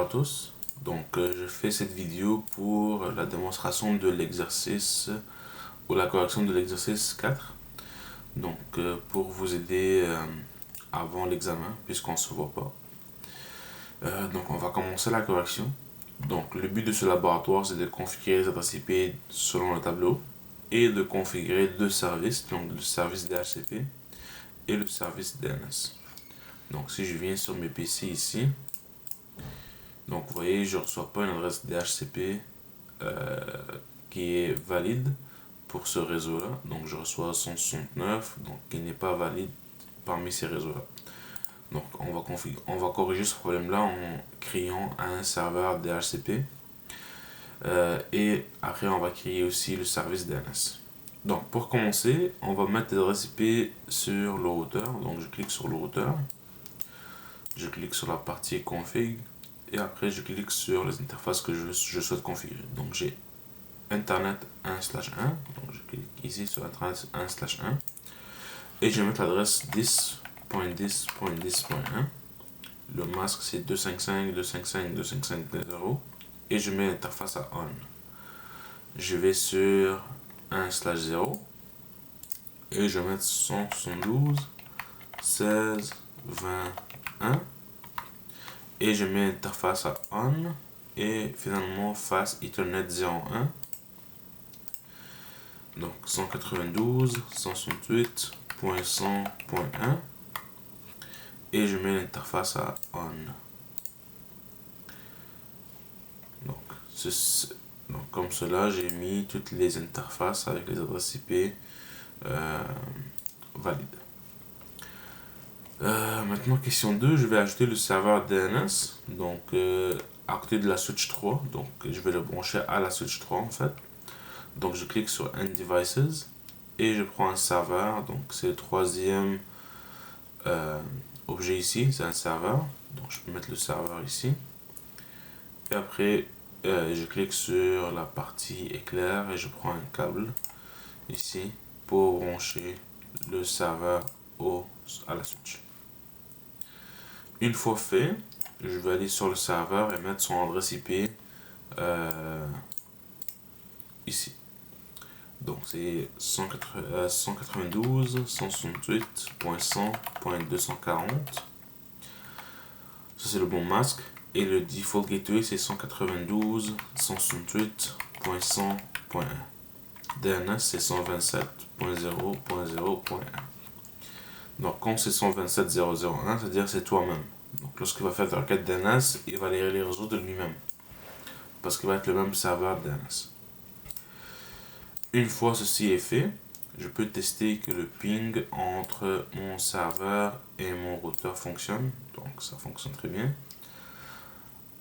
tous. Donc, je fais cette vidéo pour la démonstration de l'exercice ou la correction de l'exercice 4. Donc, pour vous aider avant l'examen, puisqu'on ne se voit pas. Donc, on va commencer la correction. Donc, le but de ce laboratoire, c'est de configurer les adresses IP selon le tableau et de configurer deux services, donc le service DHCP et le service DNS. Donc, si je viens sur mes PC ici, donc vous voyez, je ne reçois pas une adresse DHCP qui est valide pour ce réseau-là. Donc, je reçois 169, donc qui n'est pas valide parmi ces réseaux-là. Donc, on va corriger ce problème-là en créant un serveur DHCP. Et après, on va créer aussi le service DNS. Donc, pour commencer, on va mettre l'adresse IP sur le routeur. Donc, je clique sur le routeur. Je clique sur la partie config. Et après, je clique sur les interfaces que je souhaite configurer. Donc, j'ai Internet 1/1. Donc, je clique ici sur Internet 1/1. Et je vais mettre l'adresse 10.10.10.1. Le masque, c'est 255.255.255.0. Et je mets l'interface à on. Je vais sur 1/0. Et je vais mettre 172.16.20.1. Et je mets l'interface à on. Et finalement, face Ethernet 0.1. Donc 192.168.100.1. Et je mets l'interface à on. Donc comme cela, j'ai mis toutes les interfaces avec les adresses IP valides. Maintenant, question 2, je vais ajouter le serveur DNS. Donc, à côté de la switch 3. Donc, je vais le brancher à la switch 3 en fait. Donc, je clique sur End Devices. Et je prends un serveur. Donc, c'est le troisième objet ici. C'est un serveur. Donc, je peux mettre le serveur ici. Et après, je clique sur la partie éclair. Et je prends un câble ici pour brancher le serveur à la switch. Une fois fait, je vais aller sur le serveur et mettre son adresse IP ici. Donc c'est 192.168.100.240. Ça c'est le bon masque. Et le default gateway c'est 192.168.100.1. DNS c'est 127.0.0.1. Donc, quand c'est 127.0.0.1, c'est-à-dire c'est toi-même. Donc, lorsqu'il va faire ta requête DNS, il va les résoudre de lui-même. Parce qu'il va être le même serveur DNS. Une fois ceci est fait, je peux tester que le ping entre mon serveur et mon routeur fonctionne. Donc, ça fonctionne très bien.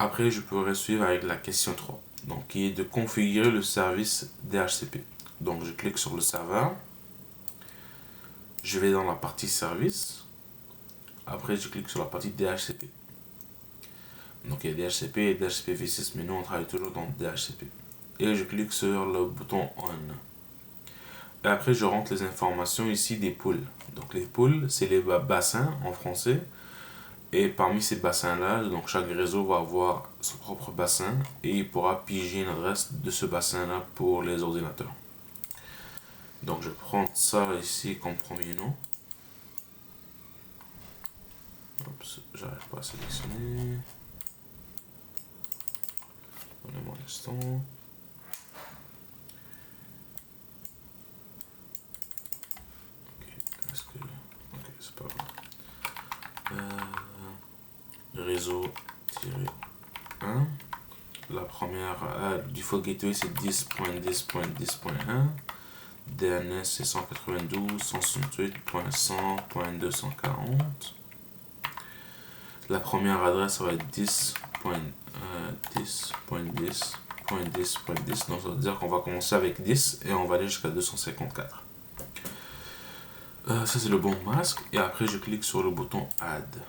Après, je pourrais suivre avec la question 3. Donc, qui est de configurer le service DHCP. Donc, je clique sur le serveur. Je vais dans la partie service. Après, je clique sur la partie DHCP. Donc, il y a DHCP et DHCP v6, mais nous, on travaille toujours dans DHCP. Et je clique sur le bouton On. Et après, je rentre les informations ici des pools. Donc, les pools, c'est les bassins en français. Et parmi ces bassins-là, donc chaque réseau va avoir son propre bassin et il pourra piger une adresse de ce bassin-là pour les ordinateurs. Donc, je prends ça ici comme premier nom. Oups, j'arrive pas à sélectionner. Donnez-moi un instant. Ok, est-ce que. Ok, c'est pas grave. Réseau-1. La première, default gateway c'est 10.10.10.1. DNS c'est 192.168.100.240. La première adresse va être 10.10.10.10.10. Donc ça veut dire qu'on va commencer avec 10 et on va aller jusqu'à 254. Ça c'est le bon masque. Et après je clique sur le bouton Add.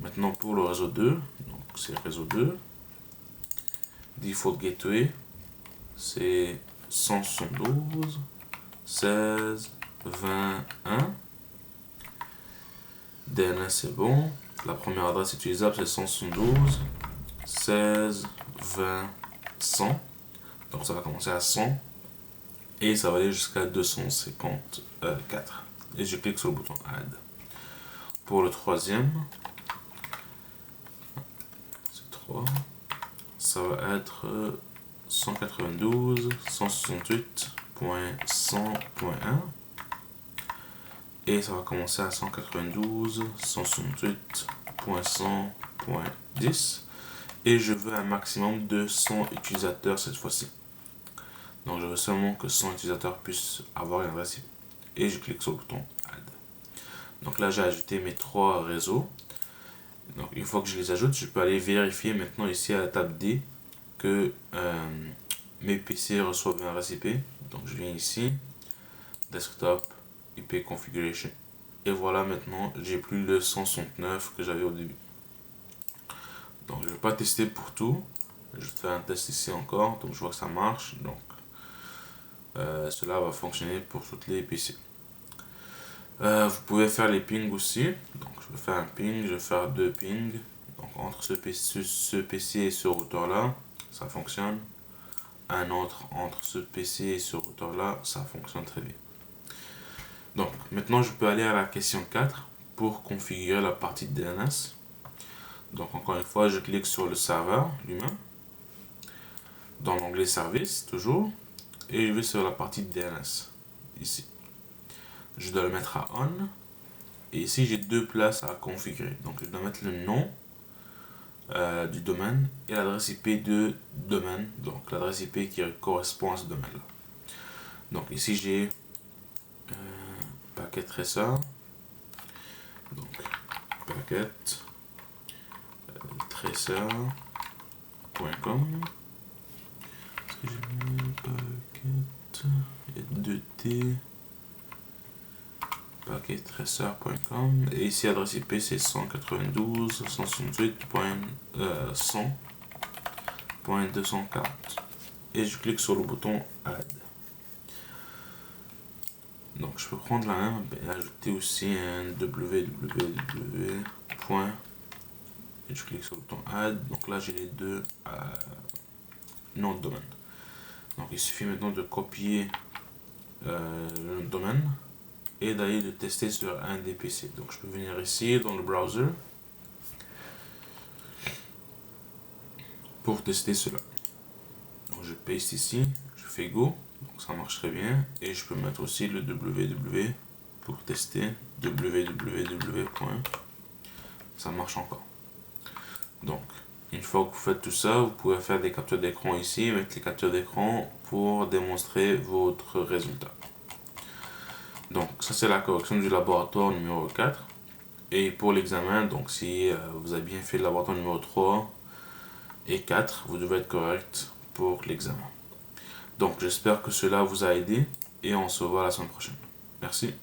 Maintenant pour le réseau 2, donc c'est le réseau 2. Default gateway c'est 172.16.21. DNS c'est bon. La première adresse utilisable c'est 172. 16, 20, 100. Donc ça va commencer à 100 et ça va aller jusqu'à 254. Et je clique sur le bouton Add. Pour le troisième, c'est 3, ça va être 192, 168.100.1 et ça va commencer à 192, 168.100.10 et je veux un maximum de 100 utilisateurs cette fois-ci. Donc je veux seulement que 100 utilisateurs puissent avoir une adresse IP. Et je clique sur le bouton Add. Donc là j'ai ajouté mes 3 réseaux. Donc une fois que je les ajoute, je peux aller vérifier maintenant ici à la table D que mes PC reçoivent une adresse IP. Donc je viens ici, Desktop, IP Configuration. Et voilà, maintenant j'ai plus le 169 que j'avais au début. Donc je ne vais pas tester pour tout. Je fais un test ici encore. Donc je vois que ça marche. Donc cela va fonctionner pour toutes les PC. Vous pouvez faire les pings aussi. Donc je vais faire un ping, je vais faire 2 pings. Donc entre ce PC et ce routeur là, ça fonctionne. Un autre entre ce PC et ce routeur là, ça fonctionne très bien. Donc maintenant je peux aller à la question 4 pour configurer la partie DNS. Donc encore une fois, je clique sur le serveur lui-même, dans l'onglet service toujours, et je vais sur la partie DNS ici. Je dois le mettre à on, et ici j'ai 2 places à configurer. Donc je dois mettre le nom du domaine et l'adresse IP de domaine, donc l'adresse IP qui correspond à ce domaine là. Donc ici j'ai packet tracer, donc packet tracer.com. Est-ce que j'ai mis packet, il y a 2T, packettracer.com, et ici adresse IP c'est 192.168.100.240 et je clique sur le bouton Add. Donc je peux prendre la même et ajouter aussi un www. Et je clique sur le bouton Add. Donc là j'ai les 2 noms de domaine. Donc il suffit maintenant de copier le domaine et d'aller le tester sur un des PC. Donc je peux venir ici dans le browser pour tester cela. Donc je paste ici, je fais Go, donc ça marche très bien. Et je peux mettre aussi le www pour tester www. Ça marche encore. Donc une fois que vous faites tout ça, vous pouvez faire des captures d'écran ici, mettre les captures d'écran pour démontrer votre résultat. Donc ça c'est la correction du laboratoire numéro 4. Et pour l'examen, donc si vous avez bien fait le laboratoire numéro 3 et 4, vous devez être correct pour l'examen. Donc j'espère que cela vous a aidé et on se voit la semaine prochaine. Merci.